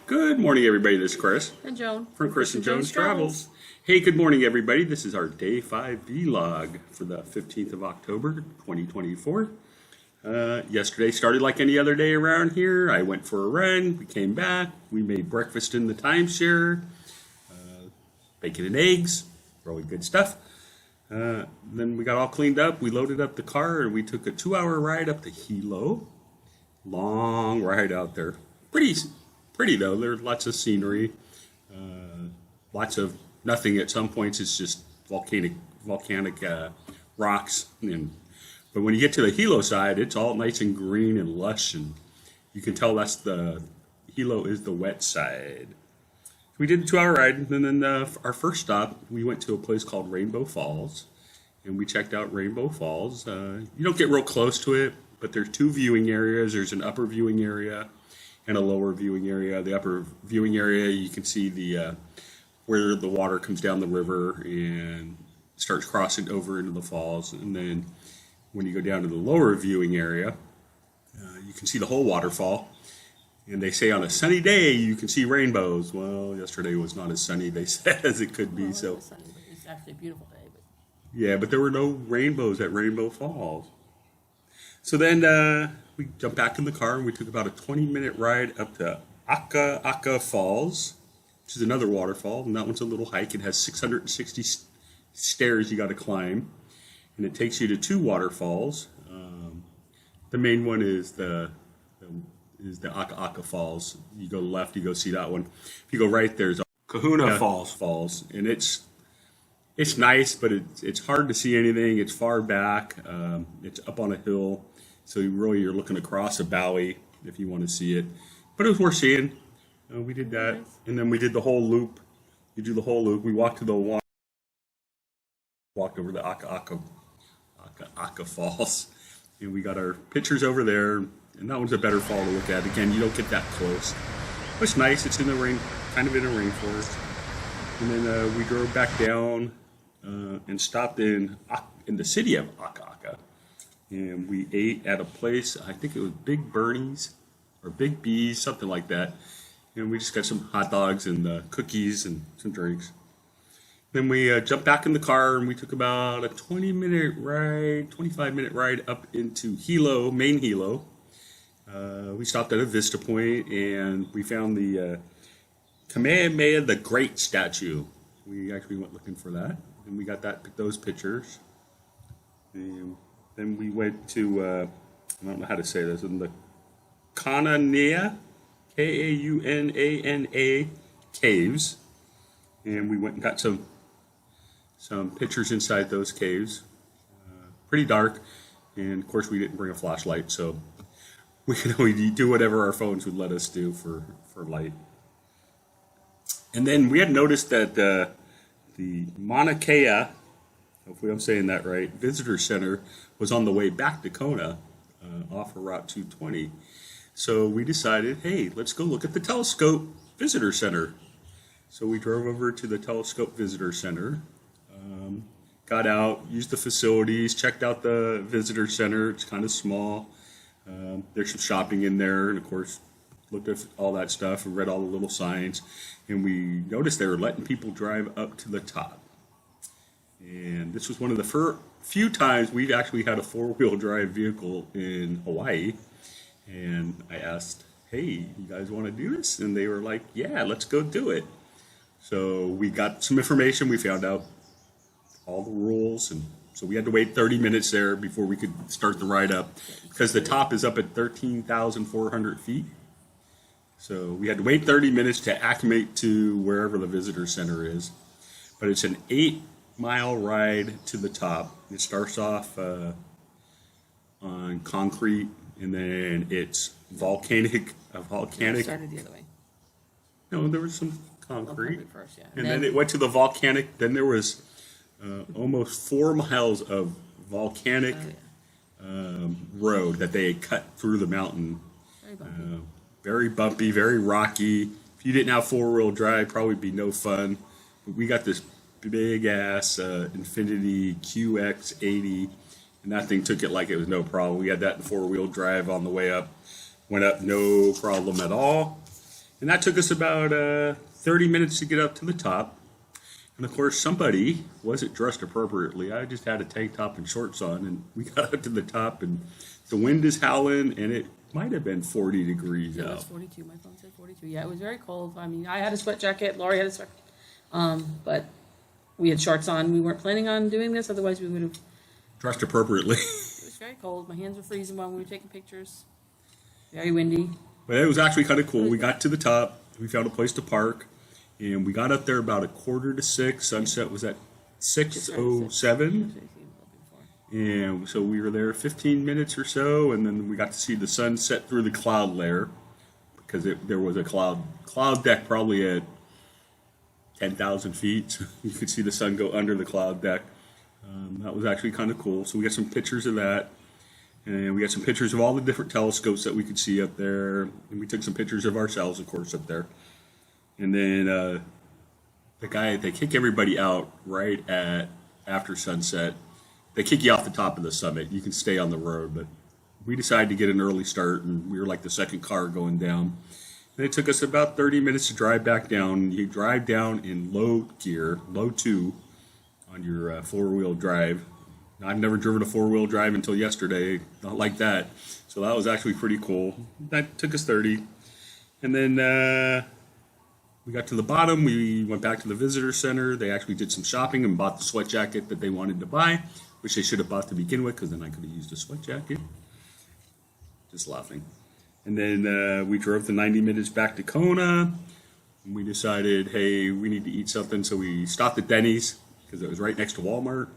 Good morning, everybody. This is Chris And Joan. from Chris and Jones Travels. Hey, good morning, everybody. This is our Day 5 vlog for the 15th of October, 2024. Yesterday started like any other day around here. I went for a run. We came back. We made breakfast in the timeshare. Bacon and eggs. Really good stuff. Then we got all cleaned up. We loaded up the car and we took a 2-hour ride up to Hilo. Long ride out there. Pretty though. There's lots of scenery, lots of nothing. At some points, it's just volcanic rocks. But when you get to the Hilo side, it's all nice and green and lush, and you can tell Hilo is the wet side. We did a 2-hour ride, and then our first stop, we went to a place called Rainbow Falls, and we checked out Rainbow Falls. You don't get real close to it, but there's two viewing areas. There's an upper viewing area and a lower viewing area. The upper viewing area, you can see where the water comes down the river and starts crossing over into the falls. And then when you go down to the lower viewing area, you can see the whole waterfall. And they say on a sunny day you can see rainbows. Well, yesterday was not as sunny, they said, as it could be. Well, So sunny, but it's actually a beautiful day. But yeah, but there were no rainbows at Rainbow Falls. So then we jumped back in the car and we took about a 20-minute ride up to Aka Aka Falls, which is another waterfall, and that one's a little hike. It has 660 stairs you got to climb, and it takes you to two waterfalls. The main one is the Aka Aka Falls. You go left, you go see that one. If you go right, there's Kahuna Falls, and it's nice, but it's hard to see anything. It's far back. It's up on a hill, so you're looking across a valley if you want to see it. But it was worth seeing. We did that, and then we did the whole loop. You do the whole loop. We walked to the water, walked over the Aka Aka Falls, and we got our pictures over there. And that one's a better fall to look at. Again, you don't get that close. But it's nice. It's in the rain, kind of in a rainforest. And then we drove back down and stopped in the city of Aka Aka. And we ate at a place, I think it was Big Bernie's or Big B's, something like that. And we just got some hot dogs and cookies and some drinks. Then we jumped back in the car and we took about a 25-minute ride up into Hilo, main Hilo. We stopped at a vista point and we found the Kamehameha the Great statue. We actually went looking for that, and we got those pictures. And then we went to I don't know how to say this, in the Kaunana, Kauna caves, and we went and got some pictures inside those caves. Pretty dark, and of course we didn't bring a flashlight, so we could only do whatever our phones would let us do for light. And then we had noticed that the Mauna Kea, hopefully I'm saying that right, visitor center was on the way back to Kona off of Route 220. So we decided, hey, let's go look at the Telescope Visitor Center. So we drove over to the Telescope Visitor Center, got out, used the facilities, checked out the visitor center. It's kind of small. There's some shopping in there, and of course looked at all that stuff and read all the little signs, and we noticed they were letting people drive up to the top. And this was one of the few times we've actually had a four-wheel drive vehicle in Hawaii. And I asked, hey, you guys want to do this? And they were like, yeah, let's go do it. So we got some information. We found out all the rules, and so we had to wait 30 minutes there before we could start the ride up, because the top is up at 13,400 feet. So we had to wait 30 minutes to acclimate to wherever the visitor center is. But it's an 8-mile ride to the top. It starts off on concrete, and then it's volcanic. it started the other way. No, there was some concrete. First, yeah. And then it went to the volcanic. Then there was almost 4 miles of volcanic road that they had cut through the mountain. Very bumpy, very rocky. If you didn't have four-wheel drive, probably be no fun. But we got this big ass Infiniti QX80, and that thing took it like it was no problem. We had that in four-wheel drive on the way up. Went up no problem at all. And that took us about 30 minutes to get up to the top. And of course, somebody wasn't dressed appropriately. I just had a tank top and shorts on, and we got up to the top, and the wind is howling, and it might have been 40 degrees It was out. 42. My phone said 42. Yeah, it was very cold. I mean, I had a sweat jacket. Lori had a sweat. But we had shorts on. We weren't planning on doing this. Otherwise, we would have. Dressed appropriately. It was very cold. My hands were freezing while we were taking pictures. Very windy. But it was actually kind of cool. We got to the top. We found a place to park. And we got up there about 5:45. Sunset was at 6:07. And so we were there 15 minutes or so. And then we got to see the sun set through the cloud layer. Because there was a cloud deck probably at 10,000 feet. So you could see the sun go under the cloud deck. That was actually kind of cool. So we got some pictures of that. And we got some pictures of all the different telescopes that we could see up there. And we took some pictures of ourselves, of course, up there. And then they kick everybody out right after sunset. They kick you off the top of the summit. You can stay on the road, but we decided to get an early start, and we were like the second car going down. And it took us about 30 minutes to drive back down. You drive down in low gear, low 2, on your four-wheel drive. I've never driven a four-wheel drive until yesterday, not like that. So that was actually pretty cool. That took us 30. And then we got to the bottom. We went back to the visitor center. They actually did some shopping and bought the sweat jacket that they wanted to buy, which they should have bought to begin with, because then I could have used a sweat jacket. Just laughing. And then we drove the 90 minutes back to Kona. And we decided, hey, we need to eat something. So we stopped at Denny's, because it was right next to Walmart.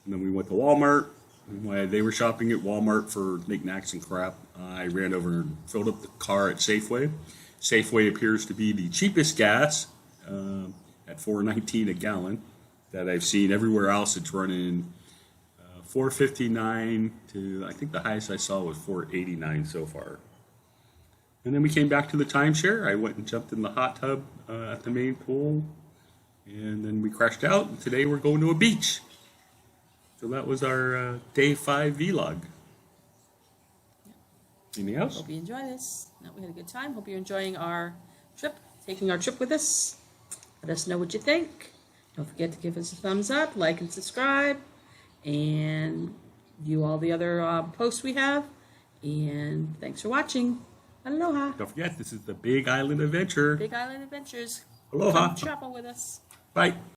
And then we went to Walmart. And while they were shopping at Walmart for knickknacks and crap, I ran over and filled up the car at Safeway. Safeway appears to be the cheapest gas at $4.19 a gallon that I've seen. Everywhere else it's running $4.59 to, I think the highest I saw was $4.89 so far. And then we came back to the timeshare. I went and jumped in the hot tub at the main pool, and then we crashed out. And today we're going to a beach. So that was our day 5 vlog. Anything else? Hope you enjoy this. No, we had a good time. Hope you're enjoying our trip, taking our trip with us. Let us know what you think. Don't forget to give us a thumbs up, like and subscribe, and view all the other posts we have. And thanks for watching. Aloha. Don't forget, this is the Big Island Adventure. Big Island Adventures. Aloha. Come travel with us. Bye.